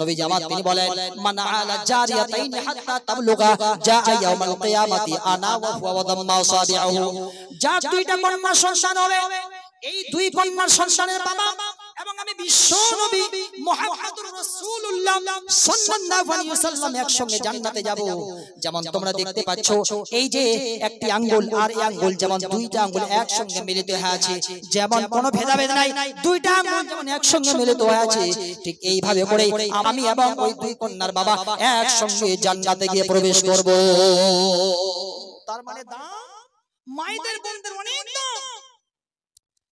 নবী জামাত তিনি বলেন মান আলা জারিয়াতাইন হাত্তা তাবলুগা জা ইয়াউমাল কিয়ামাতি আনা ওয়া হুয়া ওয়া দাম্মা সাবিহু। যার দুইটা কন্যা সন্তান হবে, এই দুই কন্যার সন্তানের বাবা এবং আমি বিশ্ব নবী মুহাম্মদুর রাসূলুল্লাহ সাল্লাল্লাহু আলাইহি ওয়াসাল্লাম একসঙ্গে জান্নাতে যাব। যেমন তোমরা দেখতে পাচ্ছ এই যে একটি আঙ্গুল আর এই আঙ্গুল যেমন দুইটা আঙ্গুল একসঙ্গে মিলিত হয়ে আছে, যেমন কোনো ভেদাভেদ নাই, দুইটা আঙ্গুল যেমন একসঙ্গে মিলিত হয়ে আছে, ঠিক এইভাবে করে আমি এবং ওই দুই কন্যার বাবা একসঙ্গে জান্নাতে গিয়ে প্রবেশ করব। তার মানে দাম মায়েদের বোনদের অনেক দাম।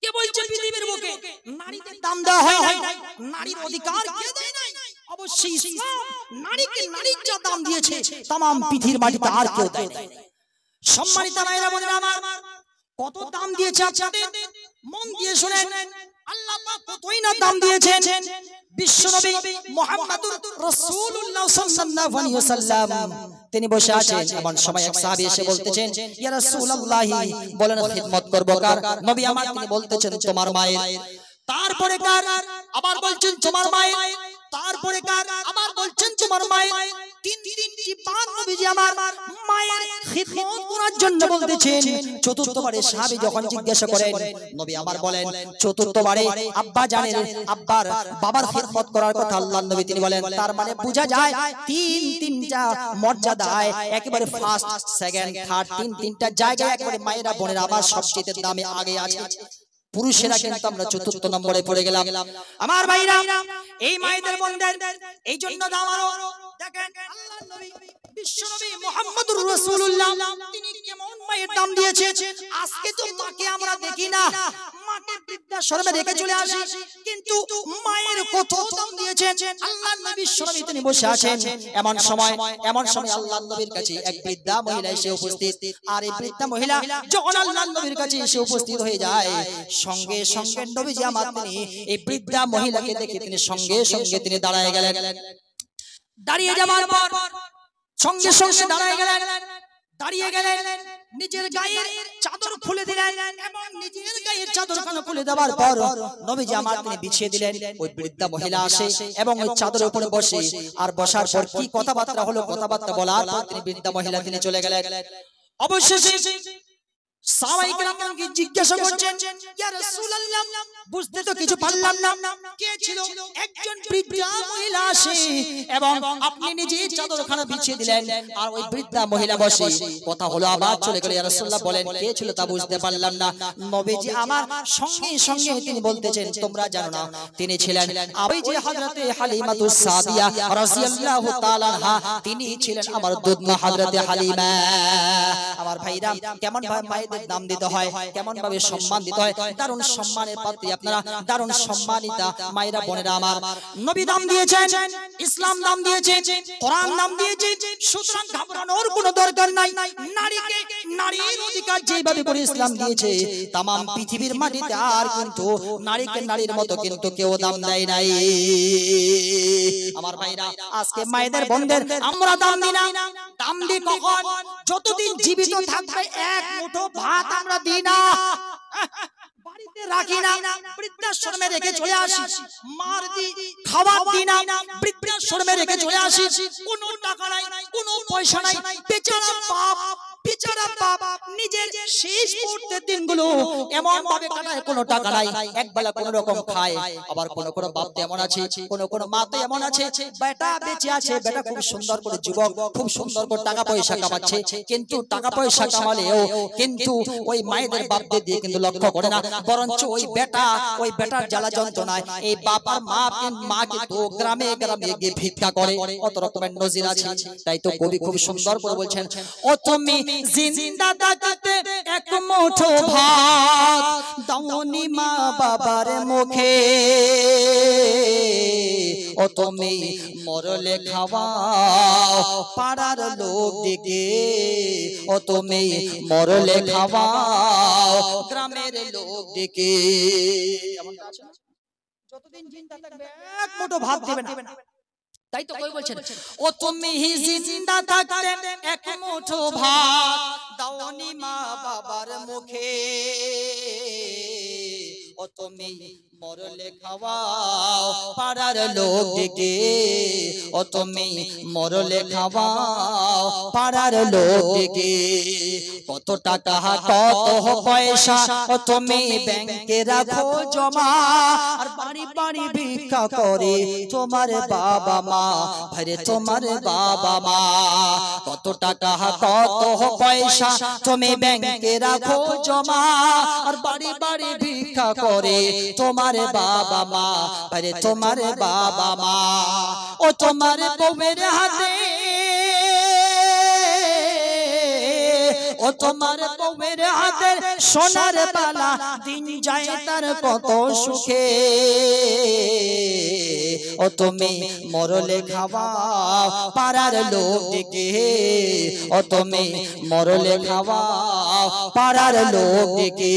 কে বলছে পৃথিবীর বুকে নারীদের দাম দেওয়া হয় নাই? নারীর অধিকার কে দেয় নাই? অবশ্যই ইসলাম নারীকে নারীর যা দাম দিয়েছে तमाम পৃথিবীর মাটিতে আর কেউ দেয় নাই। সম্মানিত ভাইরা বোনেরা আমার, কত দাম দিয়েছে আপনাদের মন দিয়ে শুনেন। আল্লাহ পাক কতই না দাম দিয়েছেন। বিশ্বনবী মুহাম্মদুর রাসূলুল্লাহ সাল্লাল্লাহু আলাইহি ওয়াসাল্লাম তিনি বসে আছেন, এমন সময় এক সাহাবী এসে বলতেছেন ইয়া রাসূলুল্লাহ বলেন খিদমত করব কার? নবী আমার তিনি বলতেছেন তোমার মায়ের। তারপরে কার? আবার বলছেন তোমার মায়ের। তারপরে কার? আবার বলছেন তোমার মায়ের। তিনটি বার নবীজি আমার মায়ের খিদমত করার জন্য বলতেছেন। চতুর্থবারে সাহাবী যখন জিজ্ঞাসা করেন নবী আমার বলেন চতুর্থবারে আব্বা জানেন আব্বার বাবার খিদমত করার কথা আল্লাহর নবী তিনি বলেন। তার মানে বোঝা যায় তিনটা মর্যাদায় একেবারে ফার্স্ট সেকেন্ড থার্ড তিনটা জায়গায় একেবারে মায়েরা বোনেরা আমার সবচেয়ে দামে আগে আছে। পুরুষেরা কিন্তু আমরা চতুর্থ নম্বরে পড়ে গেলাম। আমার ভাইরা এই মায়েদের বোনদের এই জন্য দাম আরো। দেখেন আল্লাহর নবী বিশ্বনবী মুহাম্মদুর রাসূলুল্লাহ তিনি কেমন মায়ের দাম দিয়েছে। আজকে তো মাকে আমরা দেখি না, মাকে বৃদ্ধাশ্রমে রেখে চলে আসি, কিন্তু মায়ের কত দাম দিয়েছেন আল্লাহর নবী বিশ্বনবী তিনি বসে আছেন। এমন সময় আল্লাহর নবীর কাছে এক বৃদ্ধা মহিলা এসে উপস্থিত। আর এই বৃদ্ধা মহিলা যখন আল্লাহর নবীর কাছে এসে উপস্থিত হয়ে যায়, সঙ্গে সঙ্গে নবীজি আমার তিনি এই বৃদ্ধা মহিলাকে দেখে তিনি সঙ্গে সঙ্গে তিনি দাঁড়ায় গেলেন। দাঁড়িয়ে যাবার পর সঙ্গে সঙ্গে দাঁড়িয়ে গেলেন, নিজের গায়ের চাদর খুলে দিলেন এবং নিজের গায়ের চাদর খুলে দেওয়ার পর নবীজি আমার তিনি বিছিয়ে দিলেন। ওই বৃদ্ধা মহিলা আসে এবং ওই চাদরের উপরে বসে, আর বসার পর কি কথাবার্তা হলো, কথাবার্তা বলার পর তিনি বৃদ্ধা মহিলা তিনি চলে গেলেন। অবশেষে সাহাবায়ে কেরামকে জিজ্ঞাসা করছেন ইয়া রাসূলুল্লাহ বুঝতে তো কিছু পারলাম না, কে ছিল? একজন বৃদ্ধা মহিলা আসে এবং আপনি নিজে চাদরখানা বিছিয়ে দিলেন আর ওই বৃদ্ধা মহিলা বসে, কথা হলো আবার চলে গেল। ইয়া রাসূলুল্লাহ বলেন কে ছিল তা বুঝতে পারলাম না। নবীজি আমার সঙ্গে সঙ্গে তিনি বলতেছেন তোমরা জানো না তিনি ছিলেন ওই যে হযরতে হালিমাতুস সাদিয়া রাদিয়াল্লাহু তাআলা আনহা, তিনি ছিলেন আমার দুধমা হযরতে হালিমা। আমার ভাইরা কেমন ভাবে মায়েদের দাম দিতে হয়, কেমন ভাবে সম্মান দিতে হয়, দারুণ সম্মানের পাত্রী আপনারা, দারুণ সম্মানিতা মায়েরা বোনেরা আমার। নবী দাম দিয়েছেন, ইসলাম দাম দিয়েছে, কোরআন দাম দিয়েছে, সুতরাং ঘাবড়ানোর কোনো দরকার নাই। নারীকে নারীর অধিকার যেভাবে করে ইসলাম দিয়েছে तमाम পৃথিবীর মাটিতে আর কিন্তু নারীকে নারীর মতো কিন্তু কেউ দাম দেয় নাই। আমার ভাইরা আজকে মায়েদের বোনদের আমরা দাম দিই না। দাম দিই কখন? যতদিন জীবিত থাকবে এক মুঠো ভাত আমরা দিই না, বাড়িতে রাখি না, বৃদ্ধাশ্রমে রেখে চলে আসি, মার দি খাবার দিই না, বৃদ্ধাশ্রমে রেখে চলে আসি, কোনো টাকা নাই, কোনো পয়সা নাই, বেচারা বাপ নিজের শেষ মুহূর্তের দিনগুলো এমন ভাবে কাটায়, কোনো টাকা নাই, একবেলা কোন রকম খায়। আবার কোন কোন বাপ এমন আছে, কোন মা তো এমন আছে বেটা বেঁচে আছে, বেটা খুব সুন্দর করে যুবক, খুব সুন্দর করে টাকা পয়সা কামাচ্ছে, কিন্তু টাকা পয়সা কামালেও কিন্তু ওই মায়েদের বাপদের দিয়ে কিন্তু লক্ষ্য করে না, বরঞ্চ ওই বেটার জ্বালা যন্ত্রণায় এই বাপ আর মা কিন্তু গ্রামে গ্রামে গিয়ে ভিক্ষা করে। কত রকমের নজির আছে। তাই তো কবি খুব সুন্দর করে বলছেন ও তুমি জিন্দা থাকতে এক মুঠো ভাত দাওনি মা বাবার মুখে, ও তুমি মরলে খাওয়াও পাড়ার লোক দিকে, ও তুমি মরলে খাওয়াও গ্রামের লোক দিকে। যতদিন জিন্দা থাকবে এক মুঠো ভাত দেবে না। তাই তো কই বলছেন ও তুমি জিন্দা থাকতে এক মুঠো ভাত দাওনি মা বাবার মুখে, ও তুমি মরলে খাওয়াও পাড়ার লোক ডেকে ও তুমি মরলে খাওয়াও পাড়ার লোক ডেকে কত টাকা কত পয়সা ও তুমি ব্যাংকে রাখো জমা আর বাড়ি বাড়ি ভিক্ষা করে তোমার বাবা মা ভাইরে তোমার বাবা মা কত টাকা কত পয়সা তুমি ব্যাংকে রাখো জমা আর বাড়ি বাড়ি ভিক্ষা করে তোমার বাবা মা আরে তোমার বাবা মা ও তোমার বউয়ের হাতে ও তোমার বউয়ের হাতে সোনার বালা দিন যায় তার কত সুখে ও তুমি মরলে খাওয়াও পাড়ার লোক ডেকে ও তুমি মরলে খাওয়াও পাড়ার লোক ডেকে